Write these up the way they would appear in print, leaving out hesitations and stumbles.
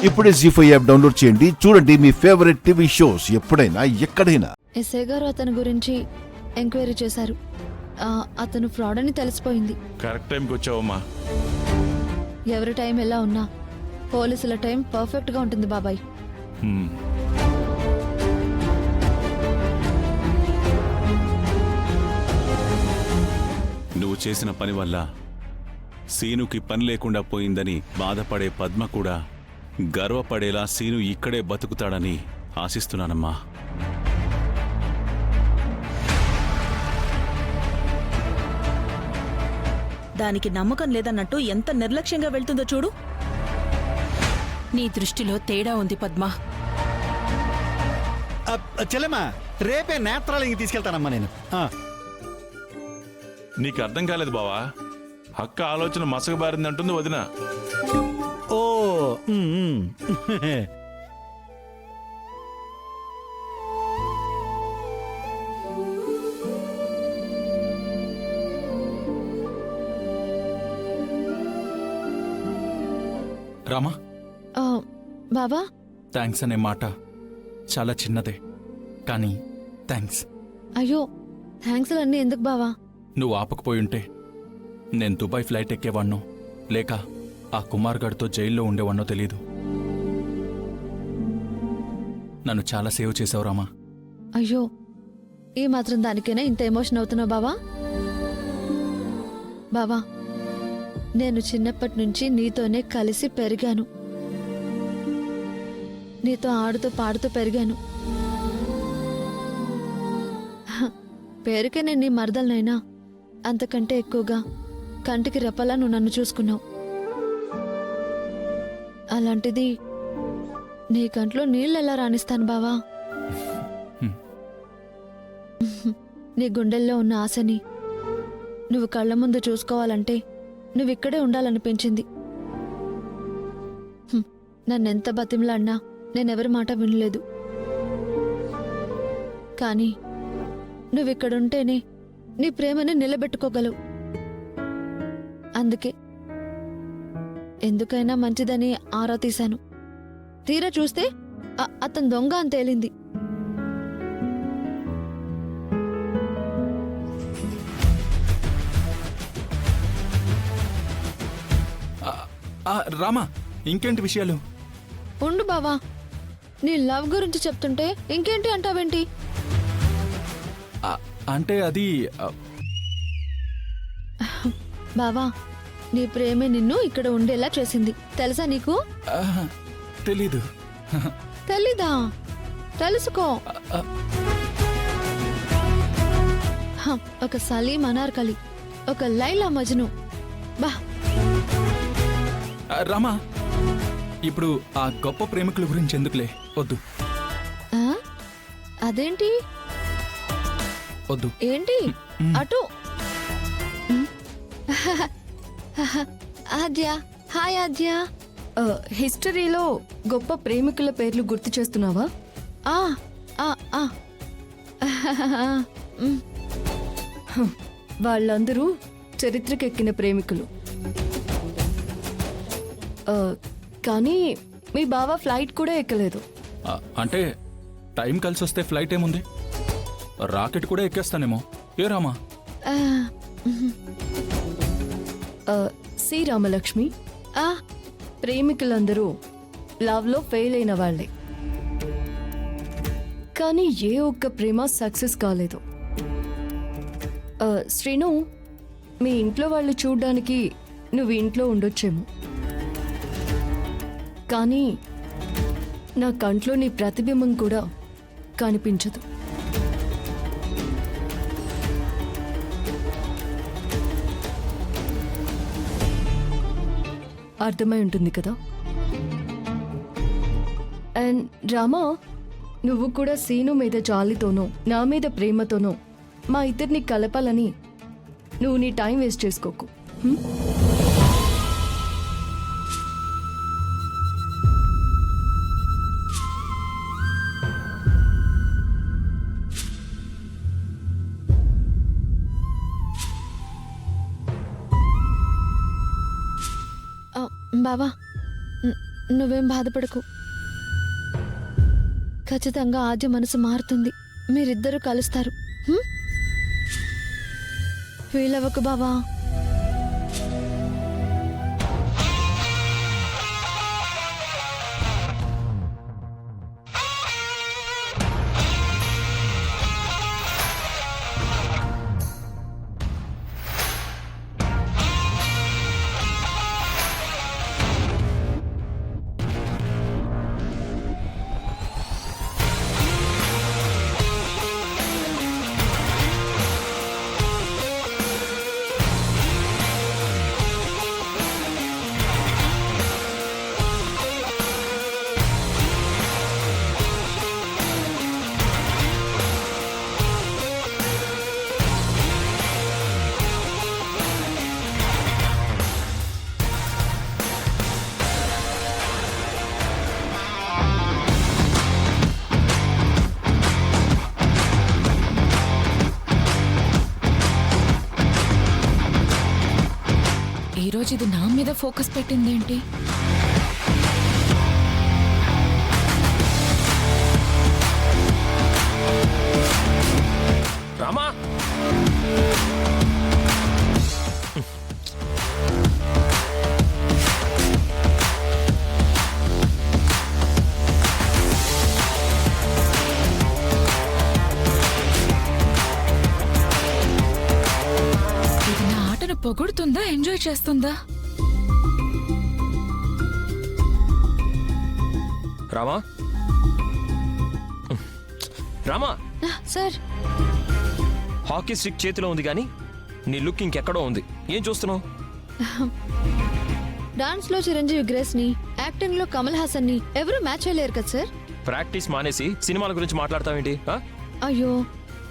ఇప్పుడే జీ5 app download చేయండి. చూడండి మీ ఫేవరెట్ టీవీ షోస్ ఎప్పుడైనా ఎక్కడైనా. ఎస్ఐ గారు అతని గురించి ఎంక్వైరీ చేశారు. అతను ఫ్రాడ్ అని తెలిసిపోయింది. కరెక్ట్ టైంకి వచ్చావమ్మా. ఎవరి టైం ఎలా ఉన్నా పోలీసుల టైం పర్ఫెక్ట్ గా ఉంటుంది బాబాయ్. నువ్వు చేసిన పని వల్ల సీనుకి పని లేకుండా పోయిందని బాధపడే పద్మ కూడా గర్వపడేలా సీను ఇక్కడే బతుకుతాడని ఆశిస్తున్నానమ్మా. దానికి నమ్మకం లేదన్నట్టు ఎంత నిర్లక్ష్యంగా వెళ్తుందో చూడు. నీ దృష్టిలో తేడా ఉంది పద్మ. చెల్లెమ్మా, రేపే నేత్రాలకి తీసుకెళ్తానమ్మా నేను. నీకు అర్థం కాలేదు బావా. అక్క ఆలోచన మసకబారిందంటుంది వదిన. ఓ రామా, బాబా థ్యాంక్స్ అనే మాట చాలా చిన్నదే, కానీ థ్యాంక్స్. అయ్యో, థ్యాంక్స్ అన్నీ ఎందుకు బావా? నువ్వు ఆపకపోయుంటే నేను దుబాయ్ ఫ్లైట్ ఎక్కేవాణ్ణో లేక ఆ కుమార్ గడ్తో జైల్లో ఉండేవాణ్ణో తెలీదు. నన్ను చాలా సేవ్ చేసావు రామా. అయ్యో, ఈ మాత్రం దానికైనా ఇంత ఎమోషన్ అవుతున్నావు బావా? బావా, నేను చిన్నప్పటి నుంచి నీతోనే కలిసి పెరిగాను. నీతో ఆడుతూ పాడుతూ పెరిగాను. పేరుకే నేను నీ మరదలనైనా అంతకంటే ఎక్కువగా కంటికి రెప్పలా నువ్వు నన్ను చూసుకున్నావు. అలాంటిది నీ కంట్లో నీళ్ళు ఎలా రాణిస్తాను బావా? నీ గుండెల్లో ఉన్న ఆశని నువ్వు కళ్ళ ముందు చూసుకోవాలంటే నువ్విక్కడే ఉండాలనిపించింది. నన్నెంత బతిమలాడినా నేనెవరి మాట వినలేదు. కానీ నువ్విక్కడుంటేనే నీ ప్రేమని నిలబెట్టుకోగలవు. అందుకే ఎందుకైనా మంచిదని ఆరా తీశాను. తీరా చూస్తే అతను దొంగ అని తేలింది. రామా, ఇంకేంటి విషయాలు? ఉండు బావా, నీ లవ్ గురించి చెప్తుంటే ఇంకేంటి అంటావేంటి? అంటే అది బావా, నీ ప్రేమే నిన్ను ఇక్కడ ఉండేలా చేసింది. తెలుసా నీకు? తెలీదు. తెలీదా? తెలుసుకో. ఒక సలీం అనార్కలి, ఒక లైలా మజ్ను. బా రామా, ఇప్పుడు ఆ గొప్ప ప్రేమికుల గురించి ఎందుకులే, వద్దు. అదేంటి? వద్దు. ఏంటి అటు? ఆద్య, హాయ్ ఆద్య. హిస్టరీలో గొప్ప ప్రేమికుల పేర్లు గుర్తు చేస్తున్నావా? వాళ్ళందరూ చరిత్రకెక్కిన ప్రేమికులు. కానీ మీ బావ ఫ్లైట్ కూడా ఎక్కలేదు. అంటే టైం కలిసి వస్తే ఫ్లైట్ ఏముంది, రాకెట్ కూడా ఎక్కేస్తానేమో. ఏ రామా? సి రామలక్ష్మి, ప్రేమికులందరూ లవ్లో ఫెయిల్ అయిన వాళ్లే. కానీ ఏ ఒక్క ప్రేమ సక్సెస్ కాలేదు. శ్రీను, మీ ఇంట్లో వాళ్ళు చూడ్డానికి నువ్వు ఇంట్లో ఉండొచ్చేమో, కానీ నా కంట్లో నీ ప్రతిబింబం కూడా కనిపించదు. అర్థమై ఉంటుంది కదా? అండ్ రామా, నువ్వు కూడా సీను మీద జాలితోనో నా మీద ప్రేమతోనో మా ఇద్దరిని కలపాలని నువ్వు నీ టైం వేస్ట్ చేసుకోకు. బావా, నువ్వేం బాధపడకు. ఖచ్చితంగా ఆద్య మనసు మారుతుంది. మీరిద్దరూ కలుస్తారు. ఫీల్ అవ్వకు బావా. ఈరోజు ఇది నా మీద ఫోకస్ పెట్టిందేంటి? రామా, ఇది నా ఆటను పొగుడుతుందా, ఎంజాయ్ చేస్తుందా? Rama, Rama, sir, hockey stick చేతిలో ఉంది కానీ నీ లుక్ ఇంకెక్కడో ఉంది. ఏం చూస్తున్నావు? డాన్స్ లో చిరంజీవి గ్రేస్ ని, యాక్టింగ్ లో కమల్ హాసన్ ని ఎవరు మ్యాచ్ అయ్యలేరు కదా సార్. ప్రాక్టీస్ మానేసి సినిమాల గురించి మాట్లాడతావేంటి? అయ్యో,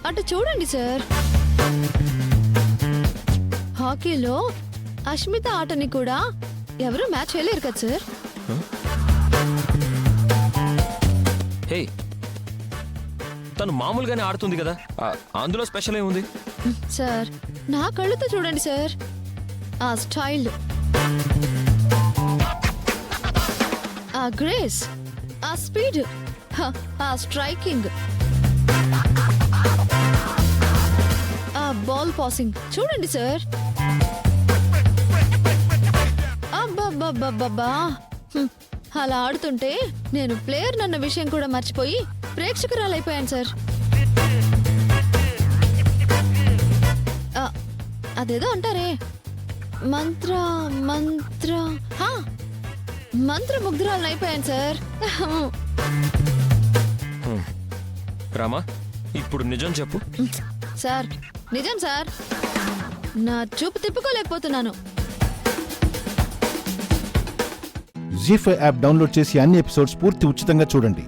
అటు చూడండి సార్. హాకీలో అష్మిత ఆటని కూడా ఎవరు మ్యాచ్ చేయలేరు కదా సార్. హే, తను మామూలుగానే ఆడుతుంది కదా, అందులో స్పెషల్ ఏముంది? సార్, నా కళ్ళతో చూడండి సార్. ఆ స్టైల్, ఆ గ్రేస్, ఆ స్పీడ్, ఆ స్ట్రైకింగ్, ఆ బాల్ పాసింగ్ చూడండి సార్. అబ్బబ్బబ్బబ్బబ్బా, అలా ఆడుతుంటే నేను ప్లేయర్ నన్న విషయం కూడా మర్చిపోయి ప్రేక్షకురాలైపోయాను సార్. అదేదో అంటారే, మంత్ర మంత్ర మంత్రముగ్ధురాలను అయిపోయాను సార్. రామా, ఇప్పుడు నిజం చెప్పు. సార్, నిజం సార్, నా చూపు తిప్పుకోలేకపోతున్నాను. జీ5 యాప్ డౌన్లోడ్ చేసి అన్ని ఎపిసోడ్స్ పూర్తి ఉచితంగా చూడండి.